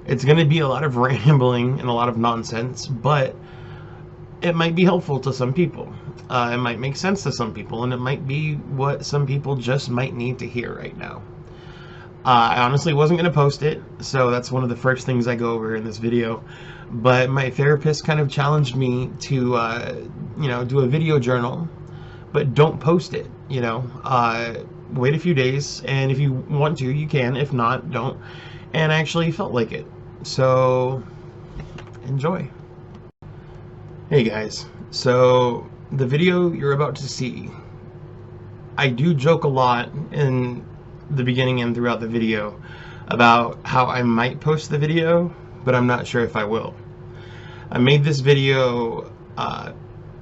It's going to be a lot of rambling and a lot of nonsense, but it might be helpful to some people. It might make sense to some people, and it might be what some people just might need to hear right now. I honestly wasn't going to post it, so that's one of the first things I go over in this video. But my therapist kind of challenged me to, do a video journal, but don't post it, wait a few days, and if you want to, you can. If not, don't. And I actually felt like it. So, enjoy. Hey guys, so the video you're about to see, I do joke a lot in the beginning and throughout the video about how I might post the video, but I'm not sure if I will. I made this video a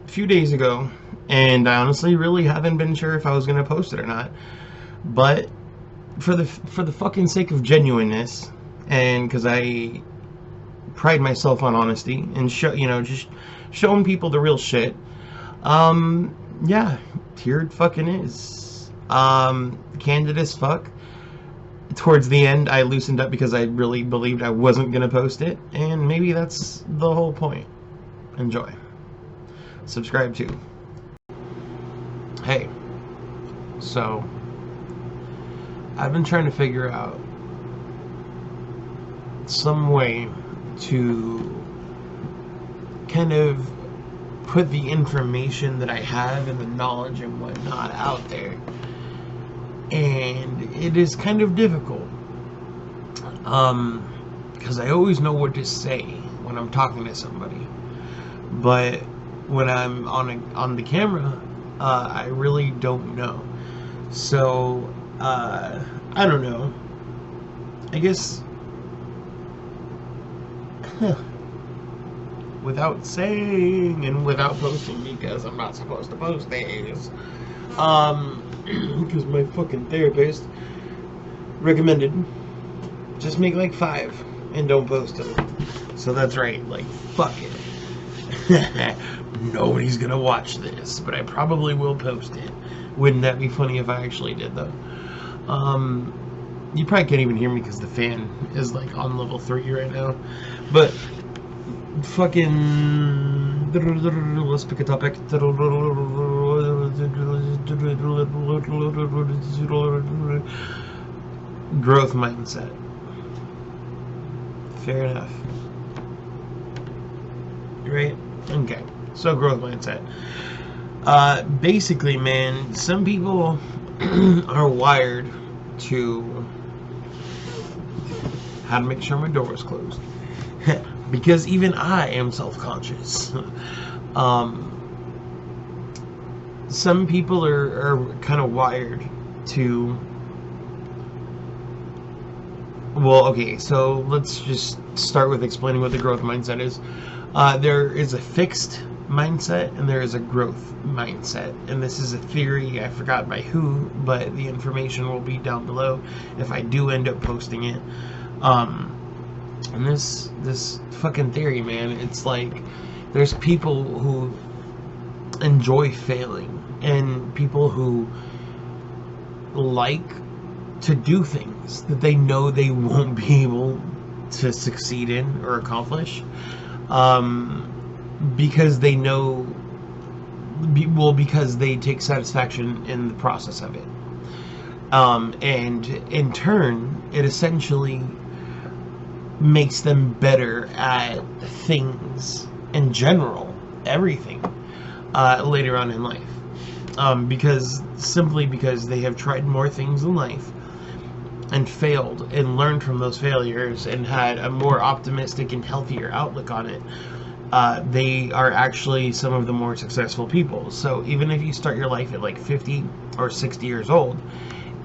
few days ago, and I honestly really haven't been sure if I was going to post it or not, but for the fucking sake of genuineness, and because I pride myself on honesty and just showing people the real shit, yeah, here it fucking is. Candid as fuck. Towards the end, I loosened up because I really believed I wasn't gonna post it, and maybe that's the whole point. Enjoy. Subscribe too. Hey, so I've been trying to figure out some way to kind of put the information that I have and the knowledge and whatnot out there, and it is kind of difficult because I always know what to say when I'm talking to somebody, but when I'm on the camera, I really don't know. So I don't know, I guess without saying and without posting, because I'm not supposed to post things, because my fucking therapist recommended just make like 5 and don't post them. So that's right, like, fuck it. Nobody's gonna watch this, but I probably will post it. Wouldn't that be funny if I actually did, though? You probably can't even hear me because the fan is like on level 3 right now, but fucking, let's pick a topic. Growth mindset. Fair enough. Right? Okay. So growth mindset. Basically, man, some people are wired to how to make sure my door is closed. Because even I am self-conscious. Some people are kind of wired to... Well, okay, so let's just start with explaining what the growth mindset is. There is a fixed mindset and there is a growth mindset. And this is a theory, I forgot by who, but the information will be down below if I do end up posting it. And this fucking theory, man, it's like there's people who enjoy failing and people who like to do things that they know they won't be able to succeed in or accomplish, because they know, because they take satisfaction in the process of it, and in turn it essentially makes them better at things in general, everything, later on in life, because they have tried more things in life and failed and learned from those failures and had a more optimistic and healthier outlook on it. They are actually some of the more successful people. So even if you start your life at like 50 or 60 years old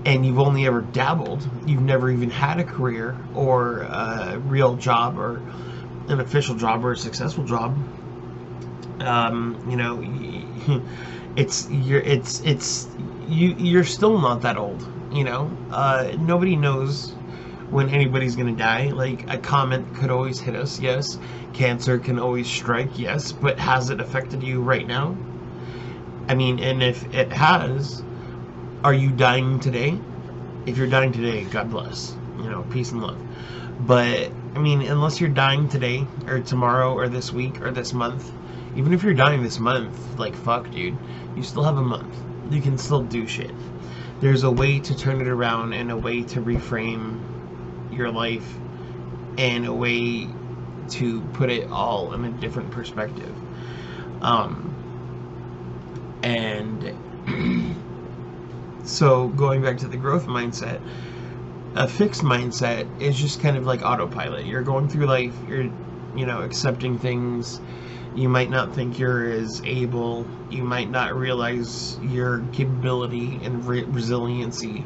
and you've only ever dabbled, you've never even had a career or a real job or an official job or a successful job, you're still not that old. Nobody knows when anybody's gonna die. Like, a comet could always hit us, yes. Cancer can always strike, yes. But has it affected you right now? I mean, and if it has, are you dying today? If you're dying today, God bless. Peace and love. But I mean, unless you're dying today or tomorrow or this week or this month, even if you're dying this month, like, fuck, dude, you still have a month. You can still do shit. There's a way to turn it around and a way to reframe your life and a way to put it all in a different perspective. And so going back to the growth mindset, a fixed mindset is just kind of like autopilot. You're going through life, you're, accepting things. You might not think you're as able. You might not realize your capability and resiliency.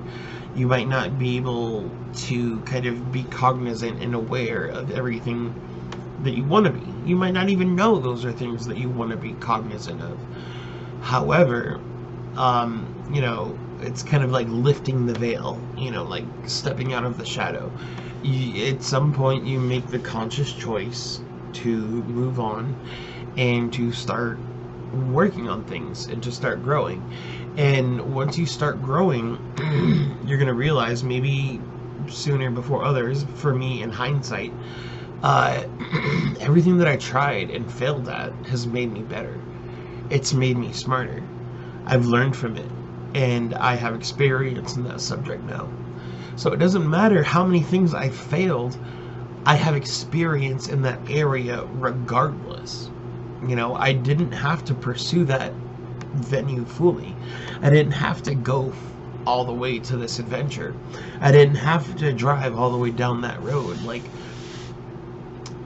You might not be able to kind of be cognizant and aware of everything that you want to be. You might not even know those are things that you want to be cognizant of. However, it's kind of like lifting the veil, like stepping out of the shadow. At some point, you make the conscious choice to move on and to start working on things and to start growing. And once you start growing, you're going to realize, maybe sooner before others, for me in hindsight, everything that I tried and failed at has made me better. It's made me smarter. I've learned from it, and I have experience in that subject now. So it doesn't matter how many things I failed, I have experience in that area regardless. I didn't have to pursue that venue fully. I didn't have to go all the way to this adventure. I didn't have to drive all the way down that road. Like,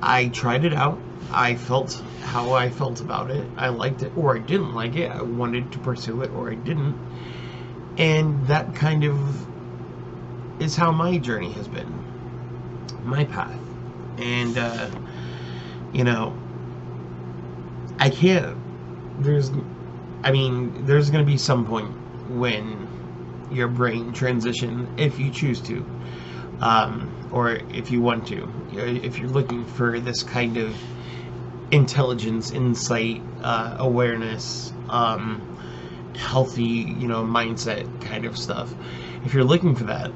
I tried it out. I felt how I felt about it. I liked it or I didn't like it. I wanted to pursue it or I didn't. And that kind of is how my journey has been. My path. And, I can't. There's going to be some point when your brain transition, if you choose to, or if you want to, if you're looking for this kind of intelligence, insight, awareness, healthy, mindset kind of stuff. If you're looking for that,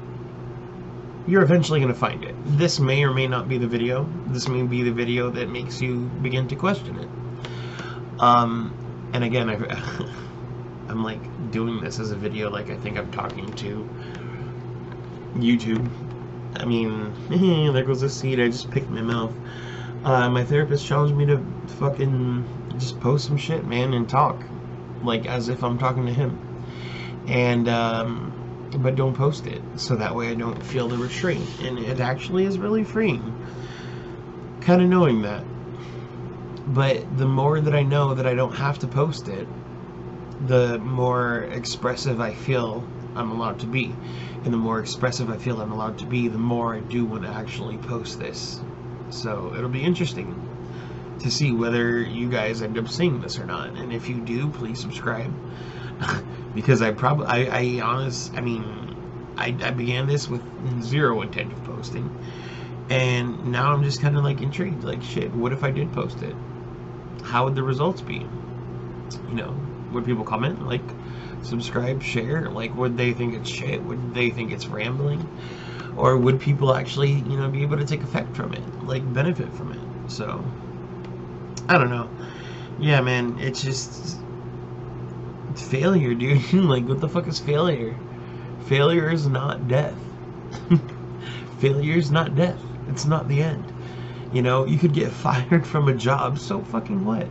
you're eventually going to find it. This may or may not be the video. This may be the video that makes you begin to question it. And again, I'm like doing this as a video, like I think I'm talking to YouTube. I mean, there goes a seed. I just picked my mouth. My therapist challenged me to fucking just post some shit, man, and talk, like as if I'm talking to him. And but don't post it, so that way I don't feel the restraint. And it actually is really freeing, kind of knowing that. But the more that I know that I don't have to post it, the more expressive I feel I'm allowed to be. And the more expressive I feel I'm allowed to be, the more I do want to actually post this. So it'll be interesting to see whether you guys end up seeing this or not. And if you do, please subscribe. Because I began this with zero intent of posting. And now I'm just kind of like intrigued. Like, shit, what if I did post it? How would the results be? Would people comment, like, subscribe, share? Like, would they think it's shit? Would they think it's rambling? Or would people actually, be able to take effect from it, like benefit from it? So, I don't know. Yeah, man, it's just failure, dude. Like, what the fuck is failure? Failure is not death. Failure is not death. It's not the end. You could get fired from a job, so fucking what?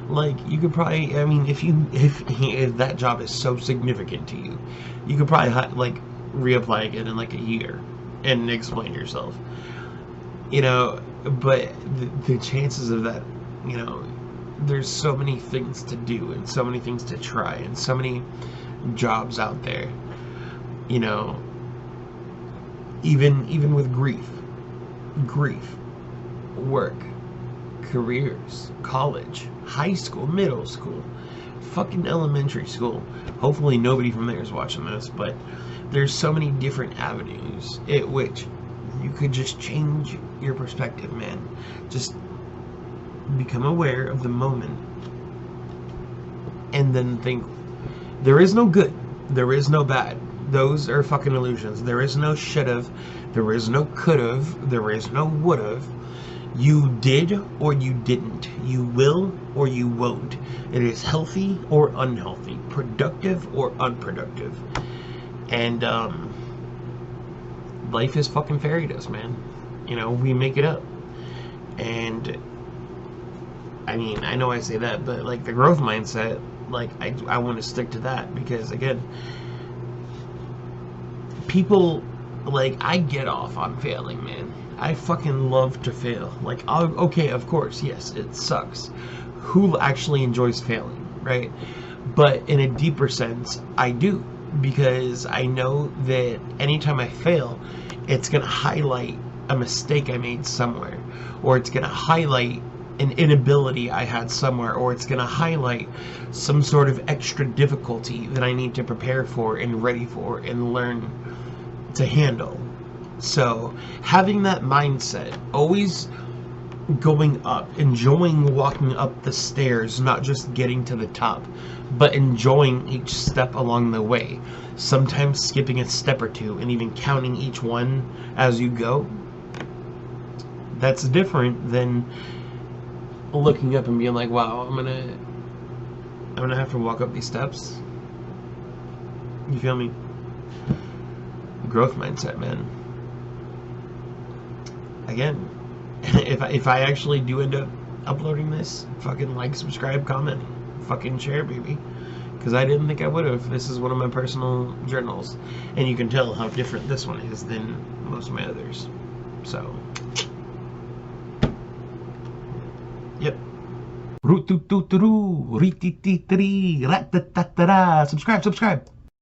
Like, you could probably, if that job is so significant to you, you could probably, like, reapply again in, like, a year and explain yourself. But the chances of that, there's so many things to do and so many things to try and so many jobs out there, even with grief, work, careers, college, high school, middle school, fucking elementary school. Hopefully nobody from there is watching this, but there's so many different avenues at which you could just change your perspective, man. Just become aware of the moment and then think, there is no good, there is no bad. Those are fucking illusions. There is no should've, There is no could've, there is no would've. You did or you didn't. You will or you won't. It is healthy or unhealthy, productive or unproductive. And life is fucking fairy dust, man. You know, we make it up. And I mean, I know I say that, but like the growth mindset, like I want to stick to that, because again, people, like, I get off on failing, man. I fucking love to fail. Like, okay, of course, yes, it sucks. Who actually enjoys failing, right? But in a deeper sense, I do, because I know that anytime I fail, it's going to highlight a mistake I made somewhere, or it's going to highlight an inability I had somewhere, or it's going to highlight some sort of extra difficulty that I need to prepare for and ready for and learn to handle. So having that mindset, always going up, enjoying walking up the stairs, not just getting to the top, but enjoying each step along the way, sometimes skipping a step or two and even counting each one as you go, that's different than looking up and being like, wow, I'm gonna have to walk up these steps. You feel me? Growth mindset, man. Again, if I actually do end up uploading this, fucking like, subscribe, comment, fucking share, baby, because I didn't think I would have. This is one of my personal journals, and you can tell how different this one is than most of my others. So, yep. Subscribe.